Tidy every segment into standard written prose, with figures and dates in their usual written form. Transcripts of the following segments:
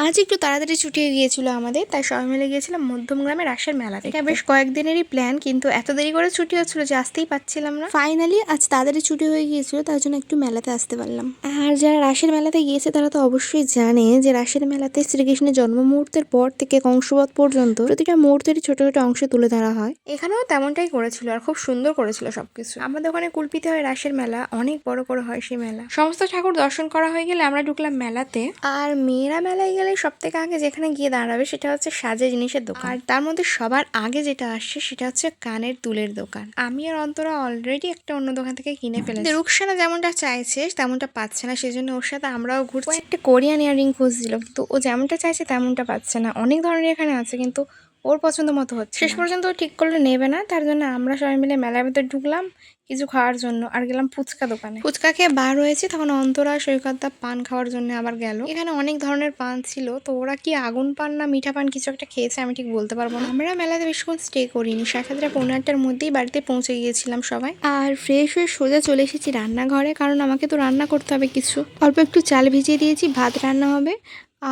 আজ একটু তাড়াতাড়ি ছুটি হয়ে গিয়েছিল আমাদের, তাই সবাই মিলে গিয়েছিলাম মধ্যমগ্রামে রাসের মেলাতে। এটা বেশ কয়েকদিনেরই প্ল্যান, কিন্তু এত দেরি করে ছুটি হচ্ছিল যে আসতেই পারছিলাম না। ফাইনালি আজ তাড়াতাড়ি ছুটি হয়ে গিয়েছিল, তার জন্য একটু মেলাতে আসতে পারলাম। আর যারা রাসের মেলাতে গিয়েছে তারা তো অবশ্যই জানে যে রাসের মেলাতে শ্রীকৃষ্ণের জন্ম মুহূর্তের পর থেকে কংসবধ পর্যন্ত প্রতিটা মুহূর্তেরই ছোট ছোট অংশে তুলে ধরা হয়। এখানেও তেমনটাই করেছিল আর খুব সুন্দর করেছিল সবকিছু। আমাদের ওখানে কুলপিতে হয় রাসের মেলা, অনেক বড় করে হয় সেই মেলা। সমস্ত ঠাকুর দর্শন করা হয়ে গেলে আমরা ঢুকলাম মেলাতে। আর মেয়েরা মেলায় গেলে সব থেকে আগে যেখানে গিয়ে দাঁড়াবে সেটা হচ্ছে সাজে জিনিসের দোকান। আর তার মধ্যে সবার আগে যেটা আসছে সেটা হচ্ছে কানের দুলের দোকান। আমি আর অন্তরা অলরেডি একটা অন্য দোকান থেকে কিনে ফেলেছি। রুকসানা যেমনটা চাইছে তেমনটা পাচ্ছে না, সেই জন্য ওর সাথে আমরাও ঘুরছি। একটা কোরিয়ান ইয়ারিং খুঁজছিল, কিন্তু ও যেমনটা চাইছে তেমনটা পাচ্ছে না। অনেক ধরনের এখানে আছে কিন্তু ওর পছন্দ মতো হচ্ছে। শেষ পর্যন্ত ও ঠিক করলে নেবে না, তার জন্য আমরা সবাই মিলে মেলার ভেতর ঢুকলাম কিছু খাওয়ার জন্য আর গেলাম ফুচকা দোকানে। ফুচকা খেয়ে বার হয়েছে, তখন অন্তরা সৈকতদা পান খাওয়ার জন্য আবার গেল। এখানে অনেক ধরনের পান ছিল, তো ওরা কি আগুন পান না মিঠা পান কিছু একটা খেয়েছে, আমি ঠিক বলতে পারবো না। আমরা মেলাতে বেশিক্ষণ স্টে করিনি, 7:30-8টার মধ্যেই বাড়িতে পৌঁছে গিয়েছিলাম সবাই। আর ফ্রেশ হয়ে সোজা চলে এসেছি রান্নাঘরে, কারণ আমাকে তো রান্না করতে হবে কিছু। অল্প একটু চাল ভিজিয়ে দিয়েছি, ভাত রান্না হবে।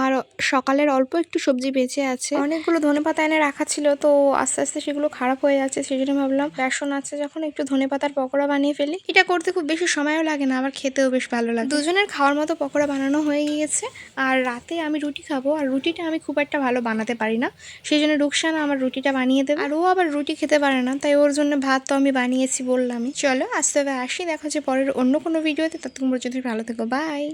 আর সকালের অল্প একটু সবজি বেঁচে আছে, অনেকগুলো ধনেপাতা এনে রাখা ছিল, তো আস্তে আস্তে সেগুলো খারাপ হয়ে যাচ্ছে, সেই জন্য ভাবলাম বেসন আছে যখন একটু ধনেপাতার পকোড়া বানিয়ে ফেলি। এটা করতে খুব বেশি সময়ও লাগে না, আবার খেতেও বেশ ভালো লাগে। দুজনের খাওয়ার মতো পকোড়া বানানো হয়ে গিয়েছে। আর রাতে আমি রুটি খাবো, আর রুটিটা আমি খুব একটা ভালো বানাতে পারি না, সেই জন্য রুকসানা আমার রুটিটা বানিয়ে দেবে। আর ও আবার রুটি খেতে পারে না, তাই ওর জন্য ভাত তো আমি বানিয়েছি বললামই। চলো আস্তে আস্তে আসি, দেখা হচ্ছে পরের অন্য কোনো ভিডিওতে। ততক্ষণ পর্যন্ত ভালো থেকো, বাই।